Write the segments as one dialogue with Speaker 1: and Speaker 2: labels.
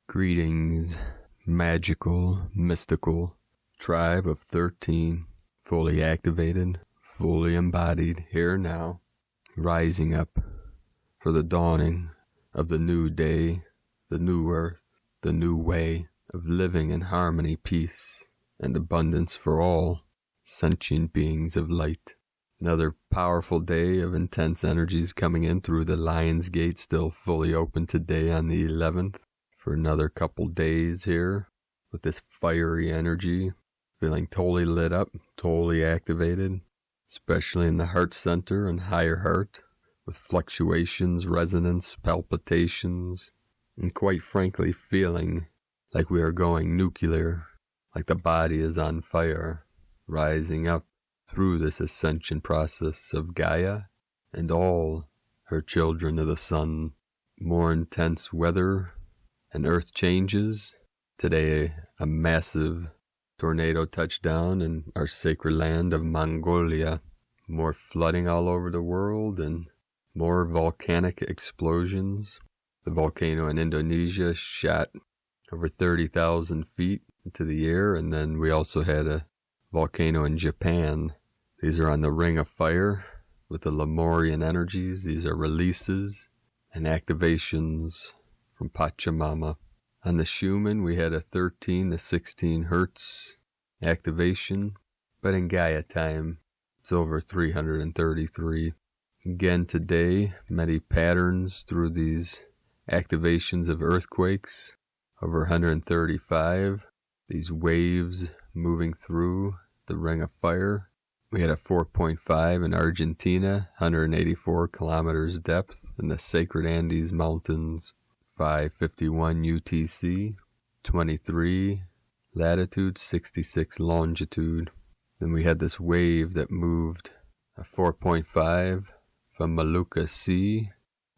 Speaker 1: Greetings, magical, mystical tribe of 13, fully activated, fully embodied, here now, rising up for the dawning of the new day, the new earth, the new way of living in harmony, peace, and abundance for all sentient beings of light. Another powerful day of intense energies coming in through the Lion's Gate, still fully open today on the 11th. For another couple days here with this fiery energy, feeling totally lit up, totally activated, especially in the heart center and higher heart, with fluctuations, resonance, palpitations, and quite frankly feeling like we are going nuclear, like the body is on fire, rising up through this ascension process of Gaia and all her children of the sun. More intense weather and earth changes. Today, a massive tornado touchdown in our sacred land of Mongolia. More flooding all over the world and more volcanic explosions. The volcano in Indonesia shot over 30,000 feet into the air, and then we also had a volcano in Japan. These are on the ring of fire with the Lemurian energies. These are releases and activations from Pachamama. On the Schumann, we had a 13 to 16 hertz activation, but in Gaia time, it's over 333. Again today, many patterns through these activations of earthquakes, over 135. These waves moving through the ring of fire. We had a 4.5 in Argentina, 184 kilometers depth in the sacred Andes Mountains. 5:51 UTC, 23 latitude, 66 longitude. Then we had this wave that moved a 4.5 from Molucca Sea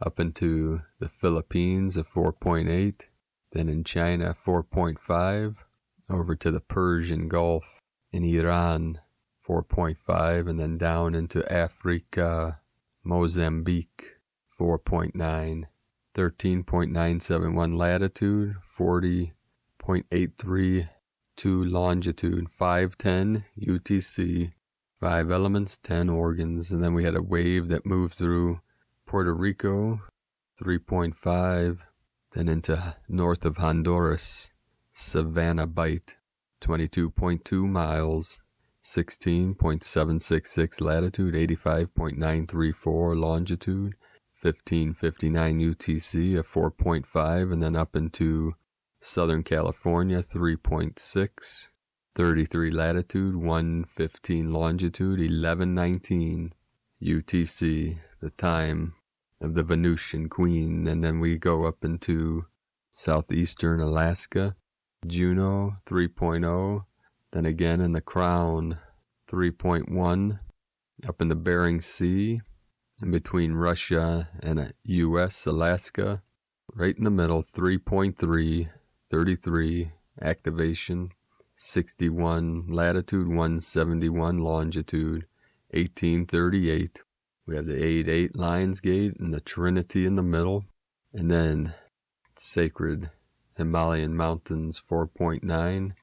Speaker 1: up into the Philippines, a 4.8. Then in China, 4.5 over to the Persian Gulf. In Iran, 4.5, and then down into Africa, Mozambique, 4.9. 13.971 latitude, 40.832 longitude, 5:10 UTC, 5 elements, 10 organs. And then we had a wave that moved through Puerto Rico, 3.5, then into north of Honduras, Savannah Bight, 22.2 miles, 16.766 latitude, 85.934 longitude, 15:59 UTC, a 4.5, and then up into Southern California, 3.6, 33 latitude, 115 longitude, 11:19 UTC, the time of the Venusian Queen. And then we go up into southeastern Alaska, Juneau, 3.0, then again in the Crown, 3.1, up in the Bering Sea, in between Russia and U.S., Alaska, right in the middle, 3.3, 33, activation, 61 latitude, 171 longitude, 1838. We have the 8-8 Lion's Gate and the Trinity in the middle, and then sacred Himalayan mountains, 4.9,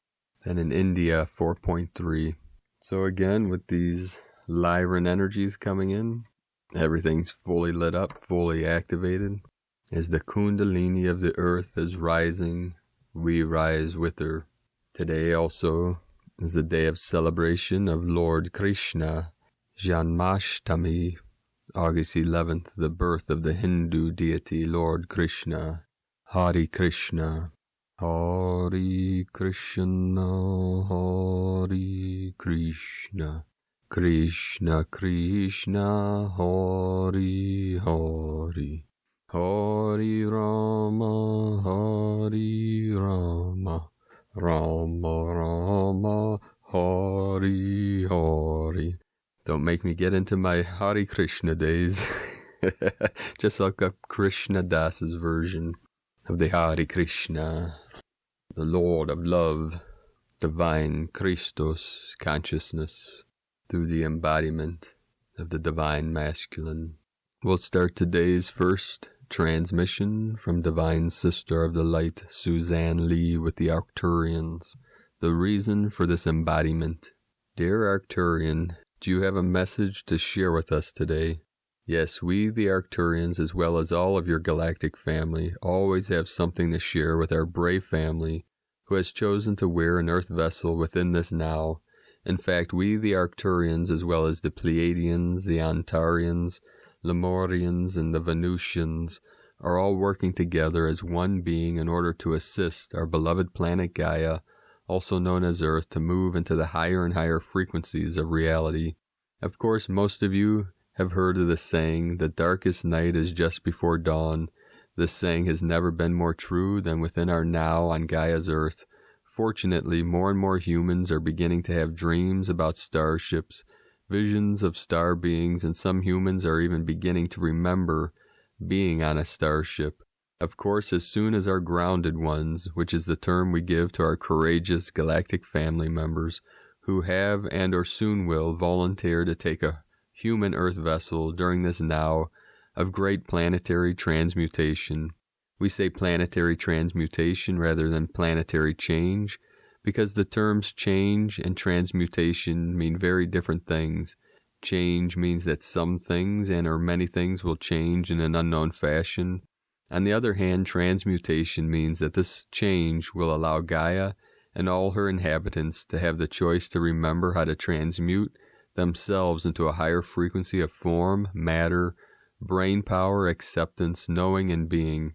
Speaker 1: then in India, 4.3. So again, with these Lyran energies coming in, everything's fully lit up, fully activated. As the Kundalini of the earth is rising, we rise with her. Today also is the day of celebration of Lord Krishna, Janmashtami, August 11th, the birth of the Hindu deity Lord Krishna. Hari Krishna. Hari Krishna, Hari Krishna. Krishna Krishna, Hari Hari. Hari Rama, Hari Rama. Rama Rama, Hari Hari. Don't make me get into my Hari Krishna days. Just look up Krishna Das's version of the Hari Krishna, the Lord of Love, divine Christos consciousness, through the embodiment of the divine masculine. We'll start today's first transmission from Divine Sister of the Light, Suzanne Lee, with the Arcturians. The reason for this embodiment. Dear Arcturian, do you have a message to share with us today? Yes, we, the Arcturians, as well as all of your galactic family, always have something to share with our brave family who has chosen to wear an earth vessel within this now. In fact, we, the Arcturians, as well as the Pleiadians, the Antarians, Lemurians, and the Venusians, are all working together as one being in order to assist our beloved planet Gaia, also known as Earth, to move into the higher and higher frequencies of reality. Of course, most of you have heard of the saying, the darkest night is just before dawn. This saying has never been more true than within our now on Gaia's Earth. Fortunately, more and more humans are beginning to have dreams about starships, visions of star beings, and some humans are even beginning to remember being on a starship. Of course, as soon as our grounded ones, which is the term we give to our courageous galactic family members, who have and or soon will volunteer to take a human earth vessel during this now of great planetary transmutation. We say planetary transmutation rather than planetary change, because the terms change and transmutation mean very different things. Change means that some things and or many things will change in an unknown fashion. On the other hand, transmutation means that this change will allow Gaia and all her inhabitants to have the choice to remember how to transmute themselves into a higher frequency of form, matter, brain power, acceptance, knowing, and being.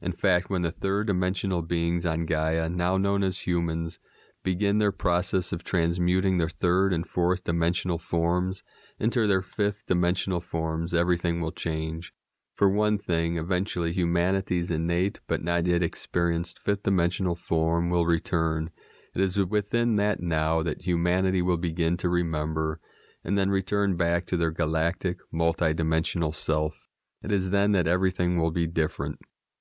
Speaker 1: In fact, when the third-dimensional beings on Gaia, now known as humans, begin their process of transmuting their third and fourth-dimensional forms into their fifth-dimensional forms, everything will change. For one thing, eventually humanity's innate but not yet experienced fifth-dimensional form will return. It is within that now that humanity will begin to remember and then return back to their galactic, multidimensional self. It is then that everything will be different.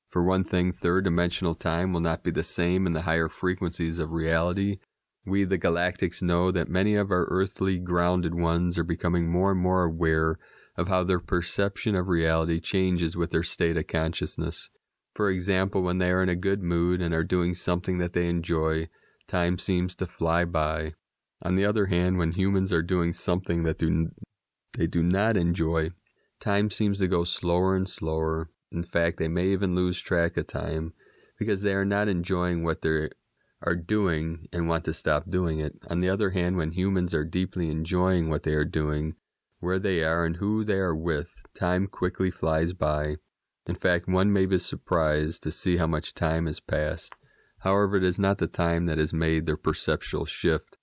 Speaker 1: For one thing, third-dimensional time will not be the same in the higher frequencies of reality. We, the galactics, know that many of our earthly grounded ones are becoming more and more aware of how their perception of reality changes with their state of consciousness. For example, when they are in a good mood and are doing something that they enjoy, time seems to fly by. On the other hand, when humans are doing something that they do not enjoy, time seems to go slower and slower. In fact, they may even lose track of time because they are not enjoying what they are doing and want to stop doing it. On the other hand, when humans are deeply enjoying what they are doing, where they are and who they are with, time quickly flies by. In fact, one may be surprised to see how much time has passed. However, it is not the time that has made their perceptual shift.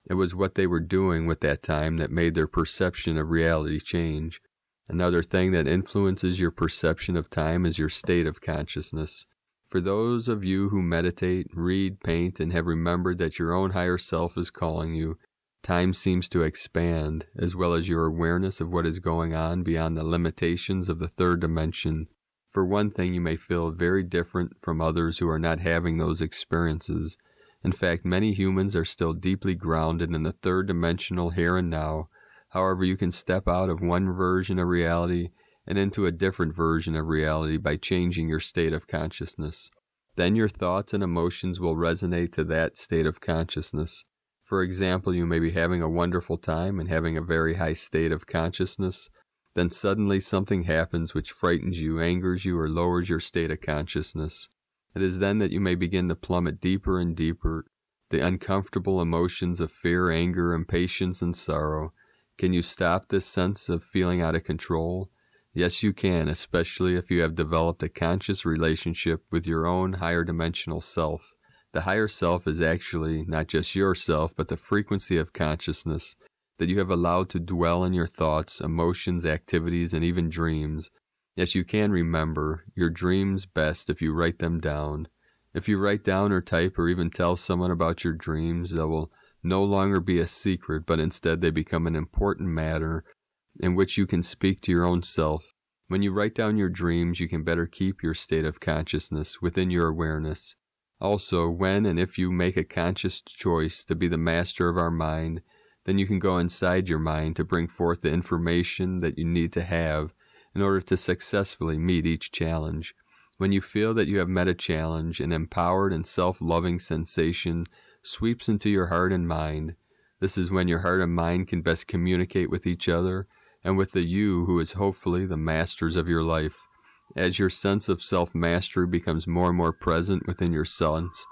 Speaker 1: It was what they were doing with that time that made their perception of reality change. Another thing that influences your perception of time is your state of consciousness. For those of you who meditate, read, paint, and have remembered that your own higher self is calling you, time seems to expand, as well as your awareness of what is going on beyond the limitations of the third dimension. For one thing, you may feel very different from others who are not having those experiences. In fact, many humans are still deeply grounded in the third-dimensional here and now. However, you can step out of one version of reality and into a different version of reality by changing your state of consciousness. Then your thoughts and emotions will resonate to that state of consciousness. For example, you may be having a wonderful time and having a very high state of consciousness. Then suddenly something happens which frightens you, angers you, or lowers your state of consciousness. It is then that you may begin to plummet deeper and deeper, the uncomfortable emotions of fear, anger, impatience, and sorrow. Can you stop this sense of feeling out of control? Yes, you can, especially if you have developed a conscious relationship with your own higher dimensional self. The higher self is actually not just yourself, but the frequency of consciousness that you have allowed to dwell in your thoughts, emotions, activities, and even dreams. Yes, you can remember your dreams best if you write them down. If you write down or type or even tell someone about your dreams, they will no longer be a secret, but instead they become an important matter in which you can speak to your own self. When you write down your dreams, you can better keep your state of consciousness within your awareness. Also, when and if you make a conscious choice to be the master of our mind, then you can go inside your mind to bring forth the information that you need to have in order to successfully meet each challenge. When you feel that you have met a challenge, an empowered and self-loving sensation sweeps into your heart and mind. This is when your heart and mind can best communicate with each other and with the you who is hopefully the masters of your life. As your sense of self-mastery becomes more and more present within your sense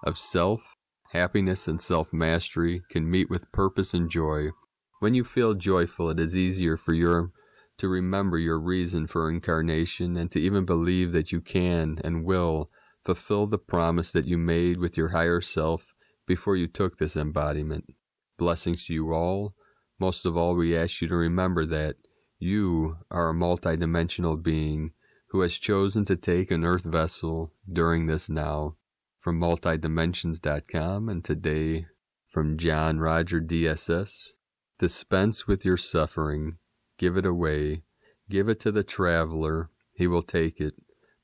Speaker 1: of self, happiness and self-mastery can meet with purpose and joy. When you feel joyful, it is easier for you to remember your reason for incarnation and to even believe that you can and will fulfill the promise that you made with your higher self before you took this embodiment. Blessings to you all. Most of all, we ask you to remember that you are a multidimensional being who has chosen to take an earth vessel during this now. From multidimensions.com and today from John Roger DSS. Dispense with your suffering. Give it away. Give it to the traveler. He will take it.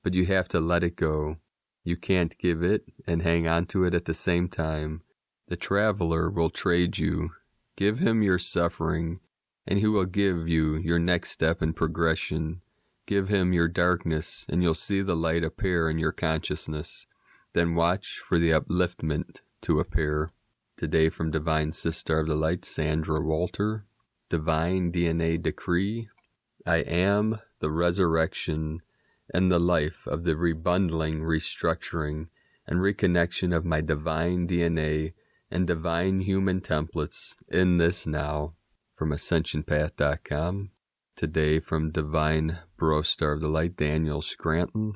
Speaker 1: But you have to let it go. You can't give it and hang on to it at the same time. The traveler will trade you. Give him your suffering, and he will give you your next step in progression. Give him your darkness, and you'll see the light appear in your consciousness. Then watch for the upliftment to appear. Today from Divine Sister of the Light, Sandra Walter. Divine DNA Decree. I am the resurrection and the life of the rebundling, restructuring, and reconnection of my divine DNA and divine human templates in this now. From AscensionPath.com. Today from Divine Bro Star of the Light, Daniel Scranton.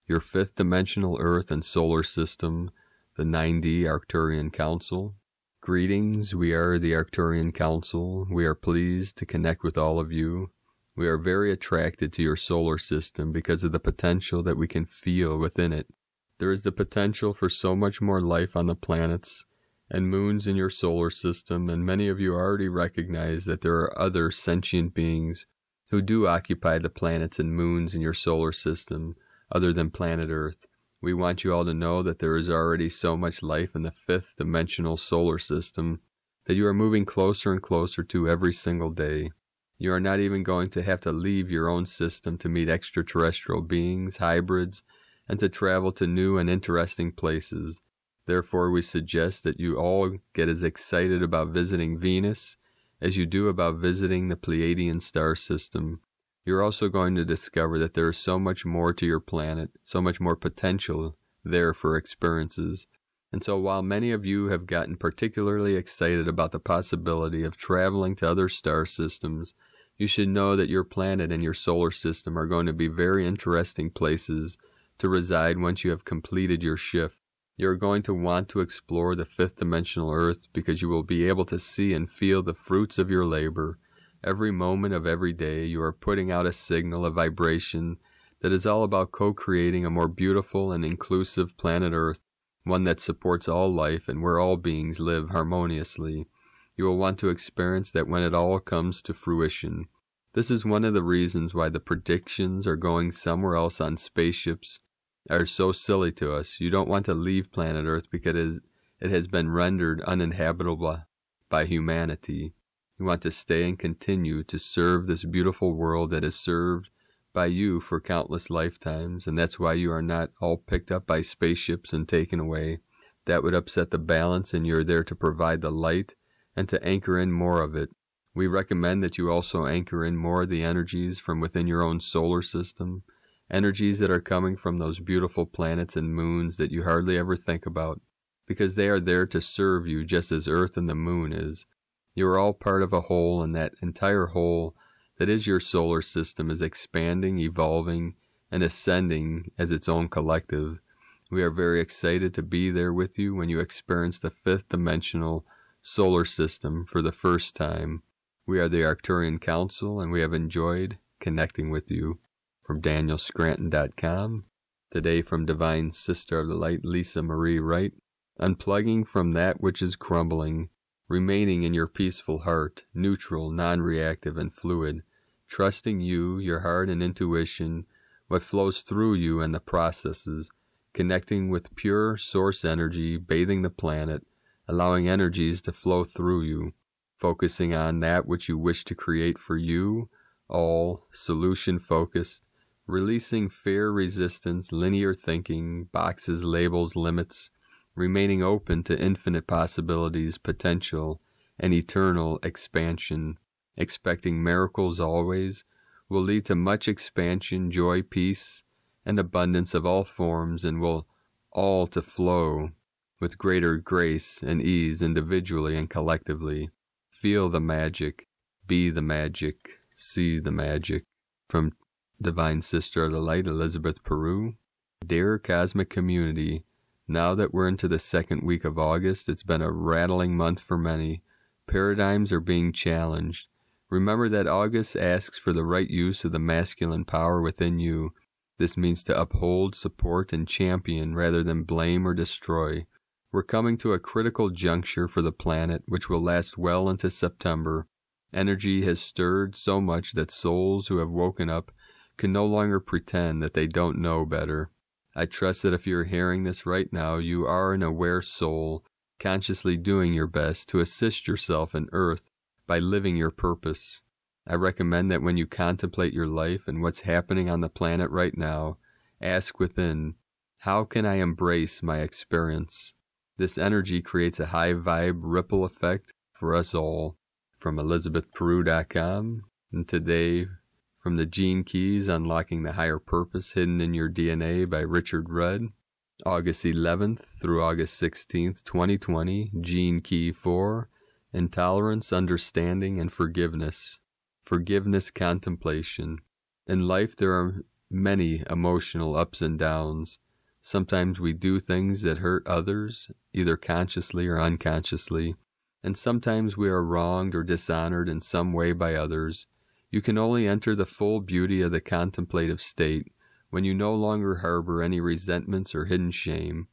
Speaker 1: Your fifth dimensional Earth and Solar System, the 9D Arcturian Council. Greetings, we are the Arcturian Council. We are pleased to connect with all of you. We are very attracted to your solar system because of the potential that we can feel within it. There is the potential for so much more life on the planets and moons in your solar system, and many of you already recognize that there are other sentient beings who do occupy the planets and moons in your solar system other than planet Earth. We want you all to know that there is already so much life in the fifth dimensional solar system that you are moving closer and closer to every single day. You are not even going to have to leave your own system to meet extraterrestrial beings, hybrids, and to travel to new and interesting places. Therefore, we suggest that you all get as excited about visiting Venus as you do about visiting the Pleiadian star system. You're also going to discover that there is so much more to your planet, so much more potential there for experiences. And so while many of you have gotten particularly excited about the possibility of traveling to other star systems, you should know that your planet and your solar system are going to be very interesting places to reside once you have completed your shift. You are going to want to explore the fifth dimensional Earth because you will be able to see and feel the fruits of your labor. Every moment of every day, you are putting out a signal, a vibration that is all about co-creating a more beautiful and inclusive planet Earth, one that supports all life and where all beings live harmoniously. You will want to experience that when it all comes to fruition. This is one of the reasons why the predictions are going somewhere else on spaceships are so silly to us. You don't want to leave planet Earth because it has been rendered uninhabitable by humanity. You want to stay and continue to serve this beautiful world that is served by you for countless lifetimes, and that's why you are not all picked up by spaceships and taken away. That would upset the balance, and you're there to provide the light and to anchor in more of it. We recommend that you also anchor in more of the energies from within your own solar system, energies that are coming from those beautiful planets and moons that you hardly ever think about, because they are there to serve you just as Earth and the moon is. You are all part of a whole, and that entire whole that is your solar system is expanding, evolving, and ascending as its own collective. We are very excited to be there with you when you experience the fifth dimensional solar system for the first time. We are the Arcturian Council, and we have enjoyed connecting with you. From DanielScranton.com. Today from Divine Sister of the Light, Lisa Marie Wright. Unplugging from that which is crumbling, remaining in your peaceful heart, neutral, non-reactive, and fluid, trusting you, your heart and intuition, what flows through you and the processes, connecting with pure source energy, bathing the planet, allowing energies to flow through you, focusing on that which you wish to create for you, all solution-focused, releasing fear, resistance, linear thinking, boxes, labels, limits, remaining open to infinite possibilities, potential, and eternal expansion, expecting miracles always, will lead to much expansion, joy, peace, and abundance of all forms, and will all to flow with greater grace and ease individually and collectively. Feel the magic, be the magic, see the magic. From Divine Sister of the Light, Elizabeth Peru. Dear Cosmic Community, now that we're into the second week of August, it's been a rattling month for many. Paradigms are being challenged. Remember that August asks for the right use of the masculine power within you. This means to uphold, support, and champion rather than blame or destroy. We're coming to a critical juncture for the planet, which will last well into September. Energy has stirred so much that souls who have woken up can no longer pretend that they don't know better. I trust that if you're hearing this right now, you are an aware soul, consciously doing your best to assist yourself and Earth by living your purpose. I recommend that when you contemplate your life and what's happening on the planet right now, ask within, how can I embrace my experience? This energy creates a high vibe ripple effect for us all. From ElizabethPeru.com, and today from the Gene Keys, Unlocking the Higher Purpose Hidden in Your DNA by Richard Rudd, August 11th through August 16th, 2020, Gene Key 4, Intolerance, Understanding, and Forgiveness. Forgiveness contemplation. In life there are many emotional ups and downs. Sometimes we do things that hurt others, either consciously or unconsciously. And sometimes we are wronged or dishonored in some way by others. You can only enter the full beauty of the contemplative state when you no longer harbor any resentments or hidden shame.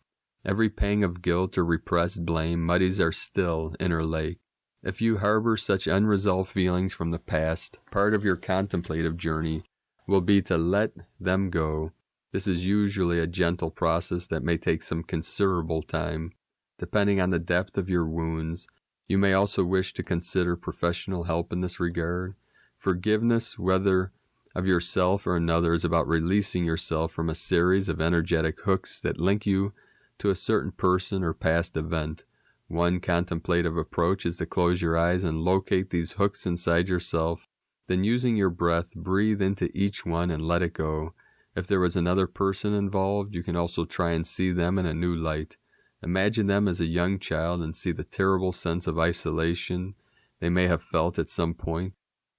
Speaker 1: Every pang of guilt or repressed blame muddies our still inner lake. If you harbor such unresolved feelings from the past, part of your contemplative journey will be to let them go. This is usually a gentle process that may take some considerable time, depending on the depth of your wounds. You may also wish to consider professional help in this regard. Forgiveness, whether of yourself or another, is about releasing yourself from a series of energetic hooks that link you to a certain person or past event. One contemplative approach is to close your eyes and locate these hooks inside yourself. Then, using your breath, breathe into each one and let it go. If there was another person involved, you can also try and see them in a new light. Imagine them as a young child and see the terrible sense of isolation they may have felt at some point.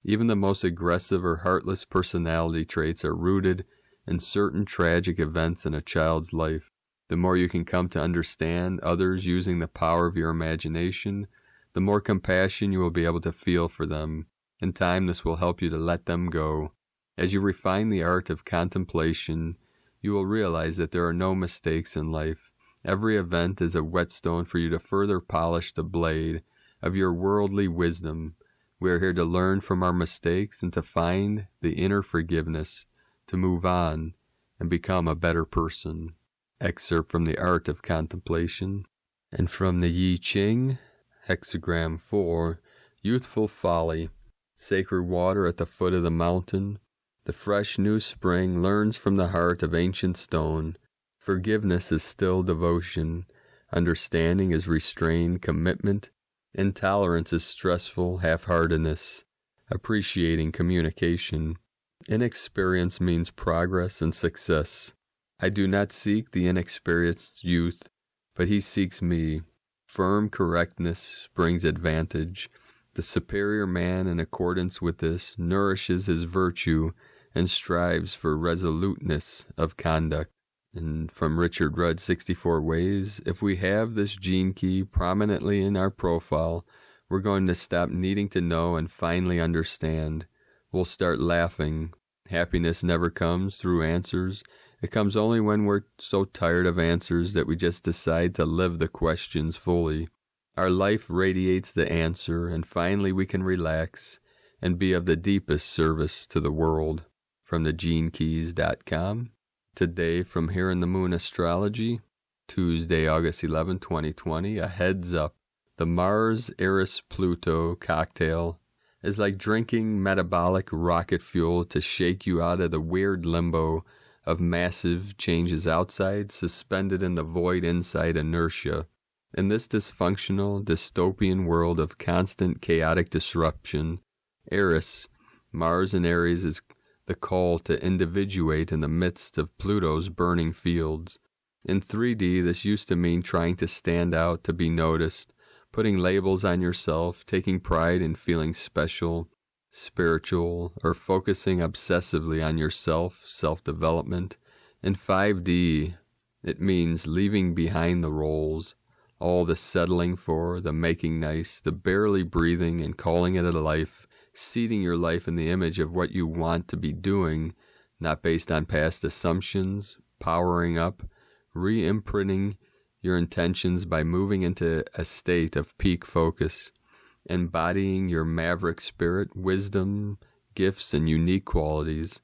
Speaker 1: Even the most aggressive or heartless personality traits are rooted in certain tragic events in a child's life. The more you can come to understand others using the power of your imagination, the more compassion you will be able to feel for them. In time, this will help you to let them go. As you refine the art of contemplation, you will realize that there are no mistakes in life. Every event is a whetstone for you to further polish the blade of your worldly wisdom. We are here to learn from our mistakes and to find the inner forgiveness, to move on and become a better person. Excerpt from The Art of Contemplation. And from the I Ching, Hexagram 4, Youthful Folly. Sacred water at the foot of the mountain. The fresh new spring learns from the heart of ancient stone. Forgiveness is still devotion. Understanding is restrained commitment. Intolerance is stressful half-heartedness. Appreciating communication. Inexperience means progress and success. I do not seek the inexperienced youth, but he seeks me. Firm correctness brings advantage. The superior man, in accordance with this, nourishes his virtue and strives for resoluteness of conduct. And from Richard Rudd, 64 Ways, if we have this gene key prominently in our profile, we're going to stop needing to know and finally understand. We'll start laughing. Happiness never comes through answers. It comes only when we're so tired of answers that we just decide to live the questions fully. Our life radiates the answer, and finally we can relax and be of the deepest service to the world. From thegenekeys.com. Today from Here in the Moon Astrology, Tuesday, August 11, 2020, a heads up. The Mars-Eris-Pluto cocktail is like drinking metabolic rocket fuel to shake you out of the weird limbo of massive changes outside, suspended in the void inside inertia. In this dysfunctional, dystopian world of constant chaotic disruption, Eris, Mars in Aries, is the call to individuate in the midst of Pluto's burning fields. In 3D, this used to mean trying to stand out, to be noticed, putting labels on yourself, taking pride in feeling special, spiritual, or focusing obsessively on yourself, self-development. In 5D, it means leaving behind the roles, all the settling for, the making nice, the barely breathing and calling it a life, seating your life in the image of what you want to be doing, not based on past assumptions, powering up, re-imprinting your intentions by moving into a state of peak focus, embodying your maverick spirit, wisdom, gifts, and unique qualities,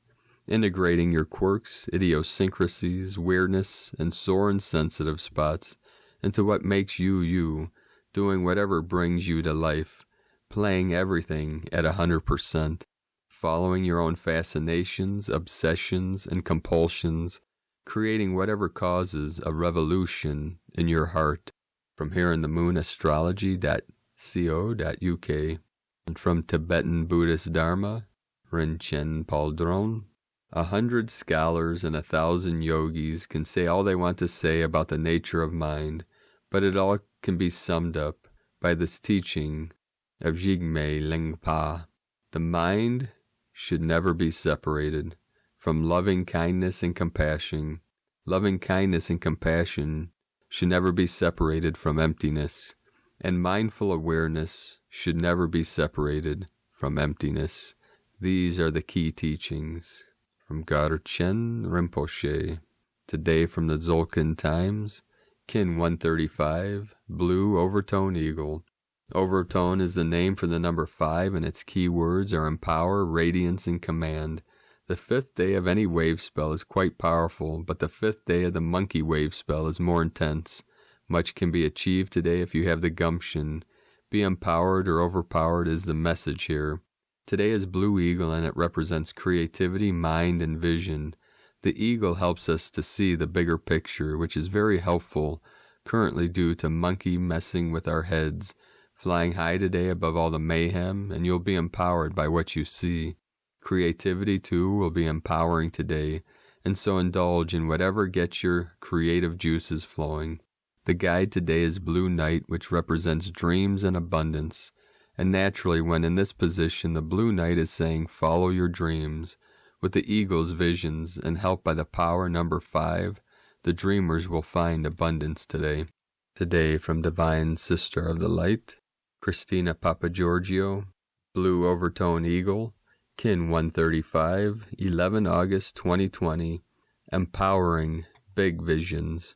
Speaker 1: integrating your quirks, idiosyncrasies, weirdness, and sore and sensitive spots into what makes you you, doing whatever brings you to life, playing everything at 100%, following your own fascinations, obsessions, and compulsions, creating whatever causes a revolution in your heart. From here in the moonastrology.co.uk, and from Tibetan Buddhist Dharma, Rinchen Paldron. 100 scholars and 1,000 yogis can say all they want to say about the nature of mind, but it all can be summed up by this teaching of Jigme Lingpa. The mind should never be separated from loving kindness and compassion. Loving kindness and compassion should never be separated from emptiness, and mindful awareness should never be separated from emptiness. These are the key teachings from Garchen Rinpoche. Today from the Dzolkhin Times, Kin 135, Blue Overtone Eagle. Overtone is the name for the number 5, and its key words are empower, radiance, and command. The 5th day of any wave spell is quite powerful, but the 5th day of the monkey wave spell is more intense. Much can be achieved today if you have the gumption. Be empowered or overpowered is the message here. Today is Blue Eagle, and it represents creativity, mind, and vision. The eagle helps us to see the bigger picture, which is very helpful currently due to monkey messing with our heads. Flying high today above all the mayhem, and you'll be empowered by what you see. Creativity, too, will be empowering today, and so indulge in whatever gets your creative juices flowing. The guide today is Blue Night, which represents dreams and abundance. And naturally, when in this position, the Blue Knight is saying, follow your dreams. With the eagle's visions, and helped by the power number 5, the dreamers will find abundance today. Today, from Divine Sister of the Light, Christina Papagiorgio, Blue Overtone Eagle, Kin 135, 11 August 2020, Empowering Big Visions.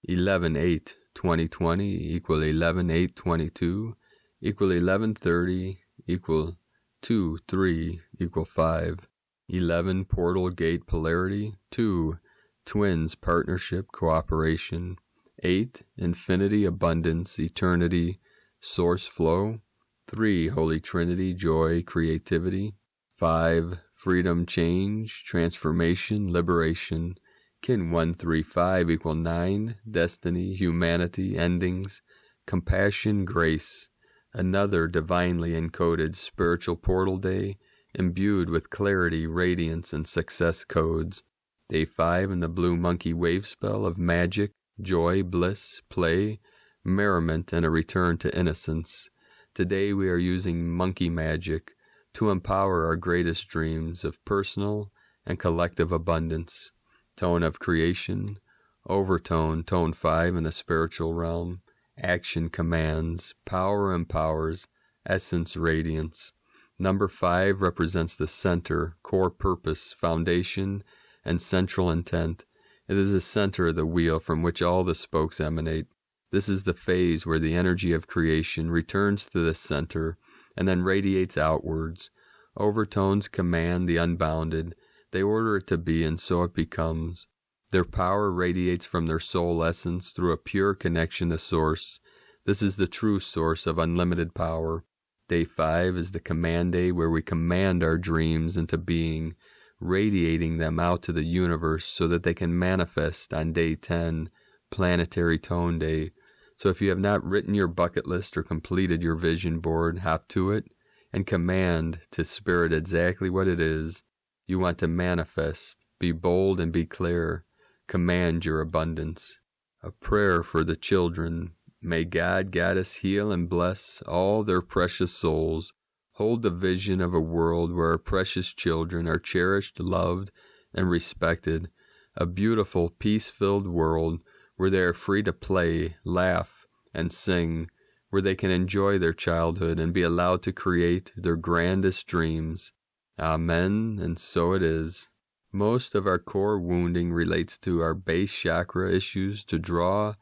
Speaker 1: 11/8/2020 equal 11/8/22 equal 11/30 equal 2/3 equal 5. 11 Portal Gate Polarity. 2 Twins Partnership Cooperation. 8 Infinity Abundance Eternity Source Flow. 3 Holy Trinity Joy Creativity. 5 Freedom Change Transformation Liberation. Kin 135 equal 9 Destiny Humanity Endings Compassion Grace. Another divinely encoded spiritual portal day, imbued with clarity, radiance, and success codes. Day 5 in the Blue Monkey Wave Spell of magic, joy, bliss, play, merriment, and a return to innocence. Today we are using monkey magic to empower our greatest dreams of personal and collective abundance. Tone of creation, overtone, tone 5 in the spiritual realm. Action commands, power empowers, essence radiance. Number 5 represents the center, core purpose, foundation, and central intent. It is the center of the wheel from which all the spokes emanate. This is the phase where the energy of creation returns to the center and then radiates outwards. Overtones command the unbounded. They order it to be, and so it becomes. Their power radiates from their soul essence through a pure connection to Source. This is the true source of unlimited power. Day 5 is the command day, where we command our dreams into being, radiating them out to the universe so that they can manifest on Day 10, planetary tone day. So if you have not written your bucket list or completed your vision board, hop to it and command to Spirit exactly what it is you want to manifest. Be bold and be clear. Command your abundance. A prayer for the children. May God, Goddess, heal and bless all their precious souls. Hold the vision of a world where our precious children are cherished, loved, and respected. A beautiful, peace-filled world where they are free to play, laugh, and sing, where they can enjoy their childhood and be allowed to create their grandest dreams. Amen, and so it is. Most of our core wounding relates to our base chakra issues, to draw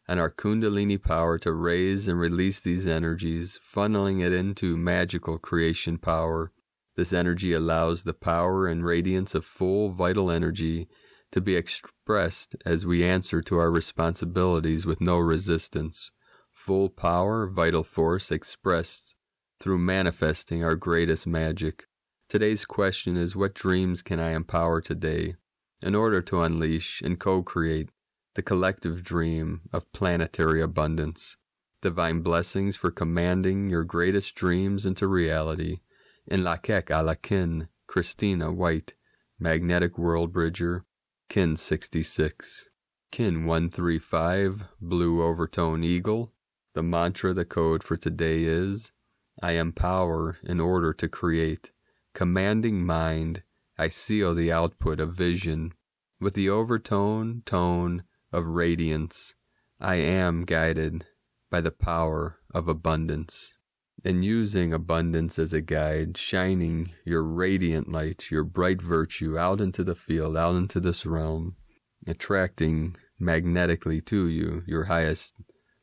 Speaker 1: on our kundalini power to raise and release these energies, funneling it into magical creation power. This energy allows the power and radiance of full vital energy to be expressed as we answer to our responsibilities with no resistance. Full power, vital force expressed through manifesting our greatest magic. Today's question is, what dreams can I empower today in order to unleash and co-create the collective dream of planetary abundance? Divine blessings for commanding your greatest dreams into reality. In La Kek a la Kin, Christina White, Magnetic World Bridger, Kin 66. Kin 135, Blue Overtone Eagle. The mantra, the code for today is, I empower in order to create. Commanding mind, I seal the output of vision with the overtone tone of radiance. I am guided by the power of abundance. And using abundance as a guide, shining your radiant light, your bright virtue out into the field, out into this realm, attracting magnetically to you your highest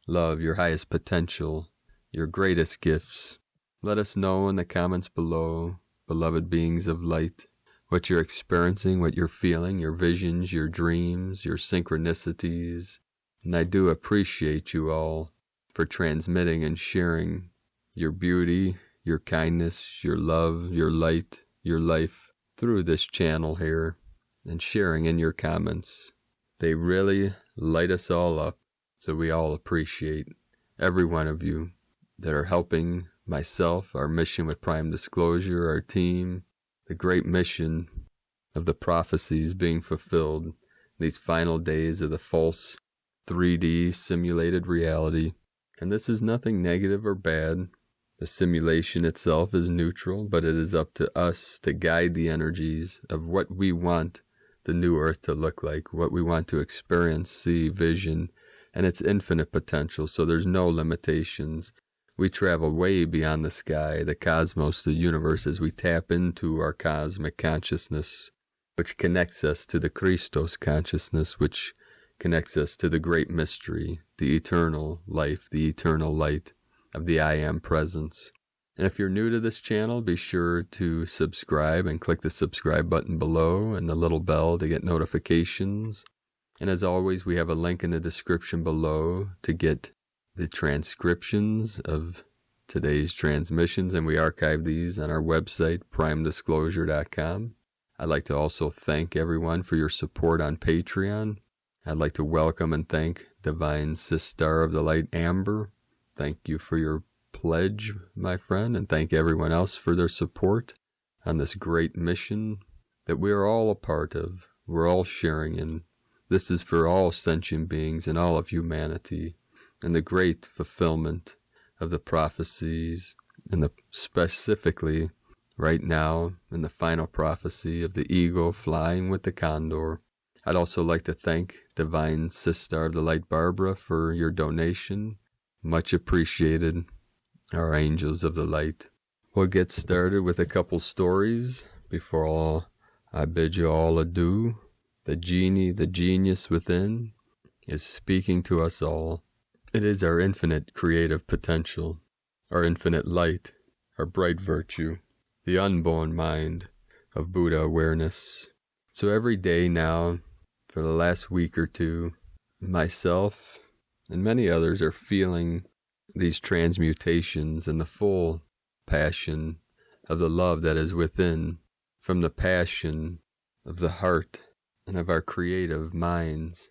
Speaker 1: love, your highest potential, your greatest gifts. Let us know in the comments below, beloved beings of light, what you're experiencing, what you're feeling, your visions, your dreams, your synchronicities. And I do appreciate you all for transmitting and sharing your beauty, your kindness, your love, your light, your life through this channel here, and sharing in your comments. They really light us all up, so we all appreciate every one of you that are helping myself, our mission with Prime Disclosure, our team, the great mission of the prophecies being fulfilled, these final days of the false 3D simulated reality. And this is nothing negative or bad. The simulation itself is neutral, but it is up to us to guide the energies of what we want the new earth to look like, what we want to experience, see, vision, and its infinite potential, so there's no limitations. We travel way beyond the sky, the cosmos, the universe, as we tap into our cosmic consciousness, which connects us to the Christos consciousness, which connects us to the great mystery, the eternal life, the eternal light of the I Am presence. And if you're new to this channel, be sure to subscribe and click the subscribe button below and the little bell to get notifications. And as always, we have a link in the description below to get the transcriptions of today's transmissions, and we archive these on our website, primedisclosure.com. I'd like to also thank everyone for your support on Patreon. I'd like to welcome and thank Divine Sister of the Light, Amber. Thank you for your pledge, my friend, and thank everyone else for their support on this great mission that we are all a part of. We're all sharing in. This is for all sentient beings and all of humanity, and the great fulfillment of the prophecies, and specifically right now in the final prophecy of the eagle flying with the condor. I'd also like to thank Divine Sister of the Light, Barbara, for your donation. Much appreciated, our angels of the light. We'll get started with a couple stories before I bid you all adieu. The genie, the genius within, is speaking to us all. It is our infinite creative potential, our infinite light, our bright virtue, the unborn mind of Buddha awareness. So every day now, for the last week or two, myself and many others are feeling these transmutations and the full passion of the love that is within, from the passion of the heart and of our creative minds,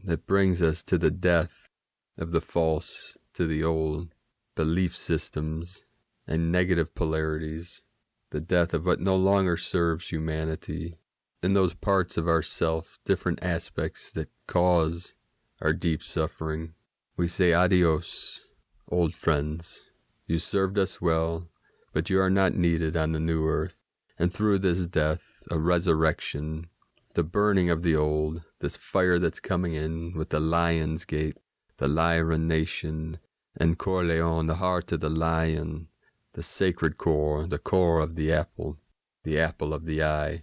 Speaker 1: that brings us to the death of the false, to the old belief systems and negative polarities, the death of what no longer serves humanity, in those parts of ourself, different aspects that cause our deep suffering. We say adios, old friends. You served us well, but you are not needed on the new earth. And through this death, a resurrection, the burning of the old, this fire that's coming in with the Lion's Gate, the Lyran nation, and Corleone, the heart of the lion, the sacred core, the core of the apple of the eye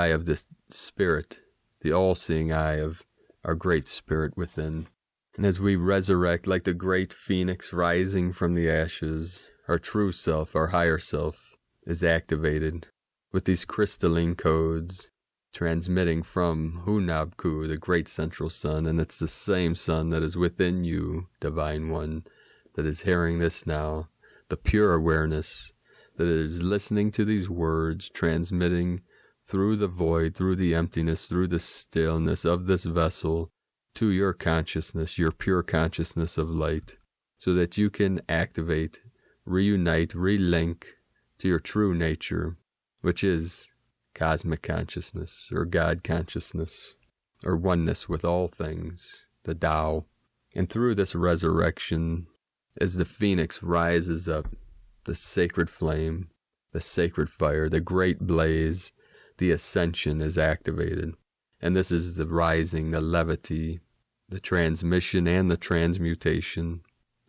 Speaker 1: of the spirit, the all-seeing eye of our great spirit within. And as we resurrect like the great phoenix rising from the ashes, our true self, our higher self, is activated with these crystalline codes, transmitting from Hunabku, the great central sun, and it's the same sun that is within you, Divine One, that is hearing this now, the pure awareness that is listening to these words, transmitting through the void, through the emptiness, through the stillness of this vessel, to your consciousness, your pure consciousness of light, so that you can activate, reunite, relink to your true nature, which is cosmic consciousness, or God consciousness, or oneness with all things, the Tao. And through this resurrection, as the phoenix rises up, the sacred flame, the sacred fire, the great blaze, the ascension is activated. And this is the rising, the levity, the transmission and the transmutation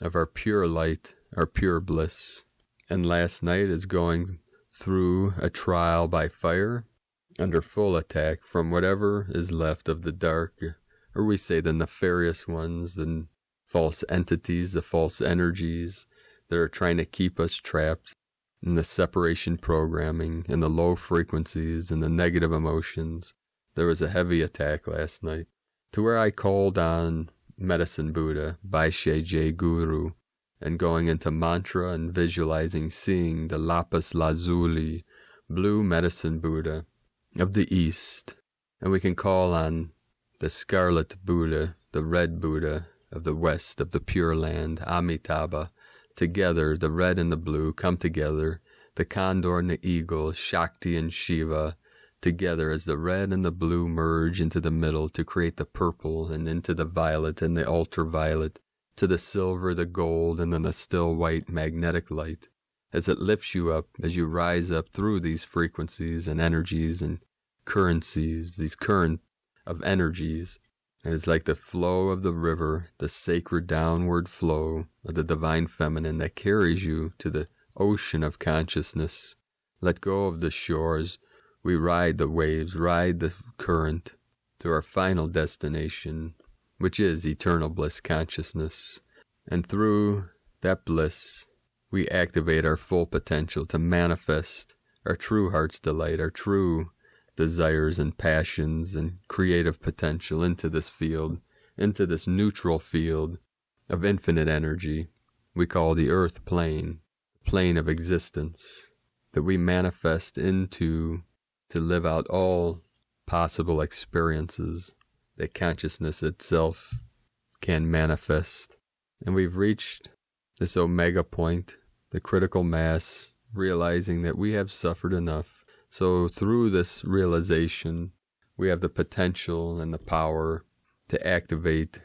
Speaker 1: of our pure light, our pure bliss. And last night is going through a trial by fire, under full attack from whatever is left of the dark, or we say the nefarious ones, the false entities, the false energies that are trying to keep us trapped in the separation programming, and the low frequencies, and the negative emotions. There was a heavy attack last night, to where I called on Medicine Buddha, Baishe J Guru, and going into mantra and visualizing, seeing the lapis lazuli, blue Medicine Buddha of the East. And we can call on the scarlet Buddha, the red Buddha of the West, of the Pure Land, Amitabha. Together, the red and the blue come together, the condor and the eagle, Shakti and Shiva, together as the red and the blue merge into the middle to create the purple, and into the violet and the ultraviolet, to the silver, the gold, and then the still white magnetic light, as it lifts you up, as you rise up through these frequencies and energies and currencies, these current of energies. It is like the flow of the river, the sacred downward flow of the divine feminine that carries you to the ocean of consciousness. Let go of the shores. We ride the waves, ride the current to our final destination, which is eternal bliss consciousness. And through that bliss, we activate our full potential to manifest our true heart's delight, our true desires and passions and creative potential into this field, into this neutral field of infinite energy we call the earth plane, plane of existence, that we manifest into to live out all possible experiences that consciousness itself can manifest. And we've reached this omega point, the critical mass, realizing that we have suffered enough. So through this realization, we have the potential and the power to activate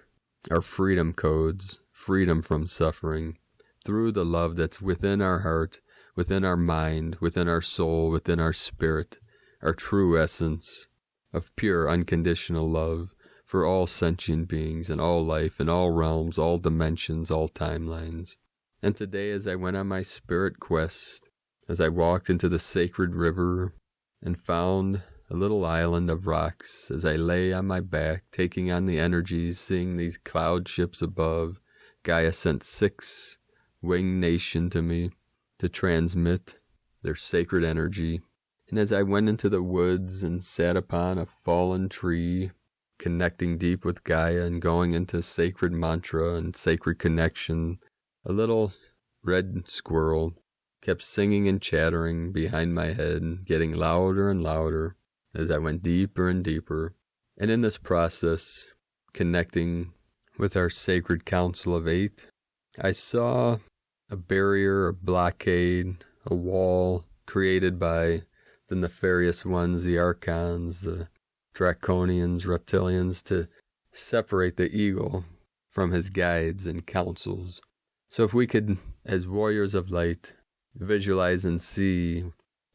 Speaker 1: our freedom codes, freedom from suffering, through the love that's within our heart, within our mind, within our soul, within our spirit, our true essence of pure unconditional love for all sentient beings and all life in all realms, all dimensions, all timelines. And today, as I went on my spirit quest, as I walked into the sacred river and found a little island of rocks, as I lay on my back, taking on the energies, seeing these cloud ships above, Gaia sent 6 winged nation to me to transmit their sacred energy. And as I went into the woods and sat upon a fallen tree, connecting deep with Gaia and going into sacred mantra and sacred connection, a little red squirrel kept singing and chattering behind my head, getting louder and louder as I went deeper and deeper. And in this process, connecting with our sacred council of 8, I saw a barrier, a blockade, a wall created by the nefarious ones, the archons, the draconians, reptilians, to separate the eagle from his guides and counsels. So if we could, as warriors of light, visualize and see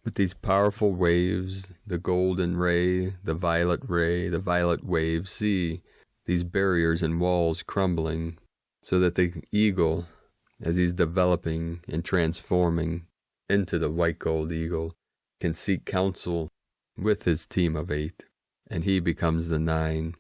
Speaker 1: with these powerful waves, the golden ray, the violet wave, see these barriers and walls crumbling, so that the eagle, as he's developing and transforming into the white gold eagle, can seek counsel with his team of 8, and he becomes the 9.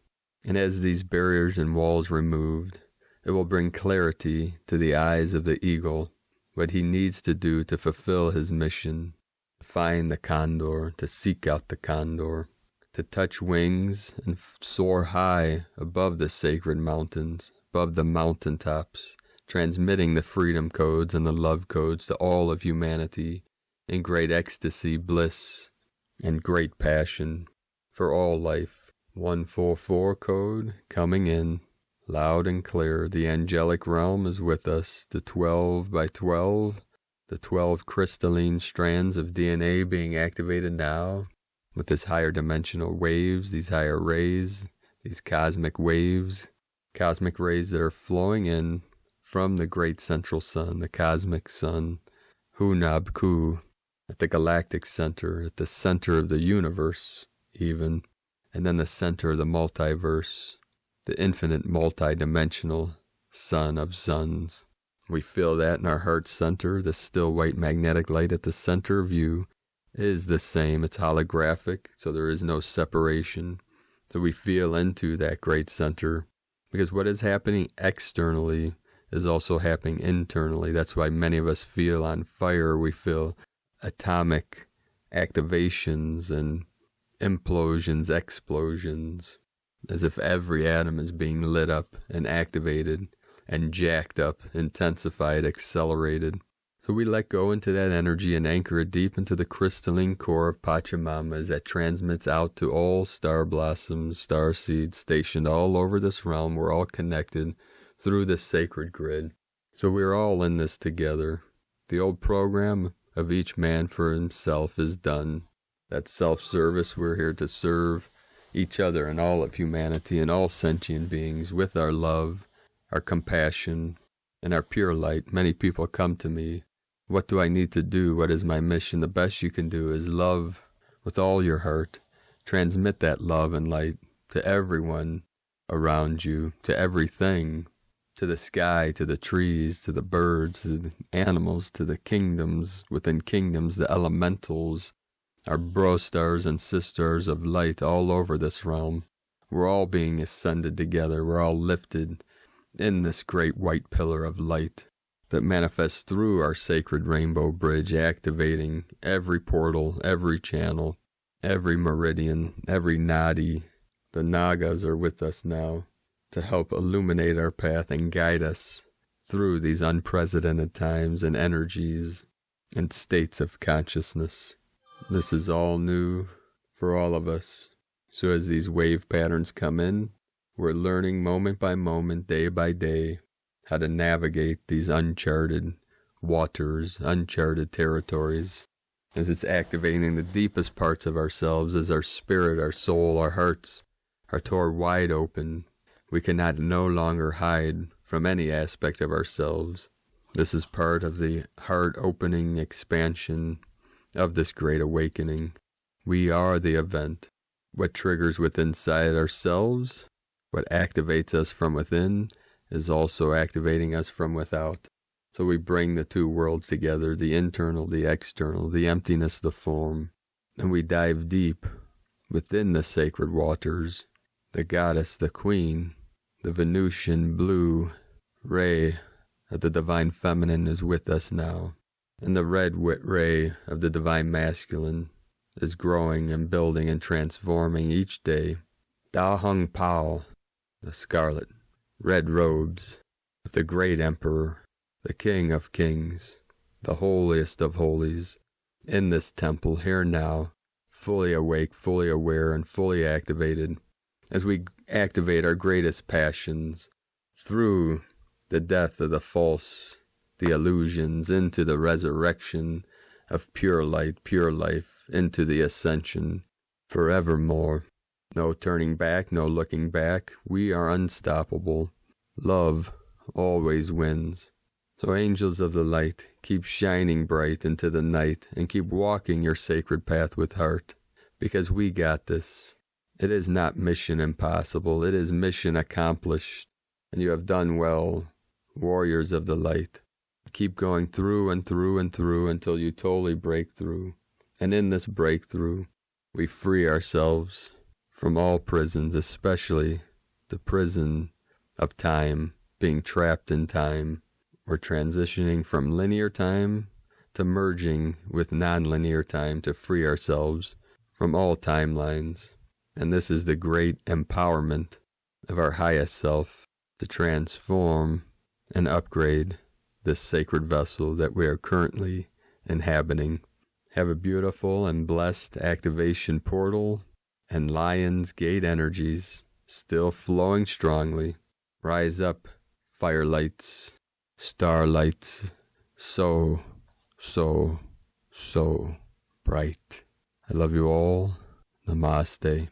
Speaker 1: And as these barriers and walls removed, it will bring clarity to the eyes of the eagle, what he needs to do to fulfill his mission, to find the condor, to seek out the condor, to touch wings and soar high above the sacred mountains, above the mountaintops, transmitting the freedom codes and the love codes to all of humanity in great ecstasy, bliss, and great passion for all life. 144 code coming in, loud and clear. The angelic realm is with us. The 12 by 12, the 12 crystalline strands of DNA being activated now with this higher dimensional waves, these higher rays, these cosmic waves, cosmic rays that are flowing in from the great central sun, the cosmic sun, Hunab-Ku, at the galactic center, at the center of the universe even, and then the center of the multiverse, the infinite multidimensional sun of suns. We feel that in our heart center. The still white magnetic light at the center of you is the same. It's holographic, so there is no separation. So we feel into that great center, because what is happening externally is also happening internally. That's why many of us feel on fire. We feel atomic activations and implosions, explosions, as if every atom is being lit up and activated and jacked up, intensified, accelerated. So we let go into that energy and anchor it deep into the crystalline core of Pachamama as that transmits out to all star blossoms, star seeds stationed all over this realm. We're all connected through this sacred grid. So we're all in this together. The old program of each man for himself is done. That self-service, we're here to serve each other and all of humanity and all sentient beings with our love, our compassion, and our pure light. Many people come to me, what do I need to do? What is my mission? The best you can do is love with all your heart. Transmit that love and light to everyone around you, to everything, to the sky, to the trees, to the birds, to the animals, to the kingdoms within kingdoms, the elementals, our bro stars and sisters of light all over this realm. We're all being ascended together. We're all lifted in this great white pillar of light that manifests through our sacred rainbow bridge, activating every portal, every channel, every meridian, every nadi. The Nagas are with us now to help illuminate our path and guide us through these unprecedented times and energies and states of consciousness. This is all new for all of us. So as these wave patterns come in, we're learning moment by moment, day by day, how to navigate these uncharted waters, uncharted territories, as it's activating the deepest parts of ourselves, as our spirit, our soul, our hearts are torn wide open. We cannot no longer hide from any aspect of ourselves. This is part of the heart-opening expansion of this great awakening. We are the event. What triggers within inside ourselves, what activates us from within, is also activating us from without. So we bring the two worlds together, the internal, the external, the emptiness, the form, and we dive deep within the sacred waters. The goddess, the queen, the Venusian blue ray of the divine feminine is with us now. And the red ray of the divine masculine is growing and building and transforming each day. Da Hung Pao, the scarlet, red robes of the great emperor, the king of kings, the holiest of holies, in this temple here now, fully awake, fully aware, and fully activated, as we activate our greatest passions through the death of the false, the illusions, into the resurrection of pure light, pure life, into the ascension forevermore. No turning back, no looking back. We are unstoppable. Love always wins. So angels of the light, keep shining bright into the night and keep walking your sacred path with heart, because we got this. It is not mission impossible. It is mission accomplished. And you have done well, warriors of the light. Keep going through and through and through until you totally break through. And in this breakthrough, we free ourselves from all prisons, especially the prison of time, being trapped in time. We're transitioning from linear time to merging with non-linear time to free ourselves from all timelines. And this is the great empowerment of our highest self to transform and upgrade this sacred vessel that we are currently inhabiting. Have a beautiful and blessed activation portal and Lion's Gate energies still flowing strongly. Rise up, firelights, starlights, so bright. I love you all. Namaste.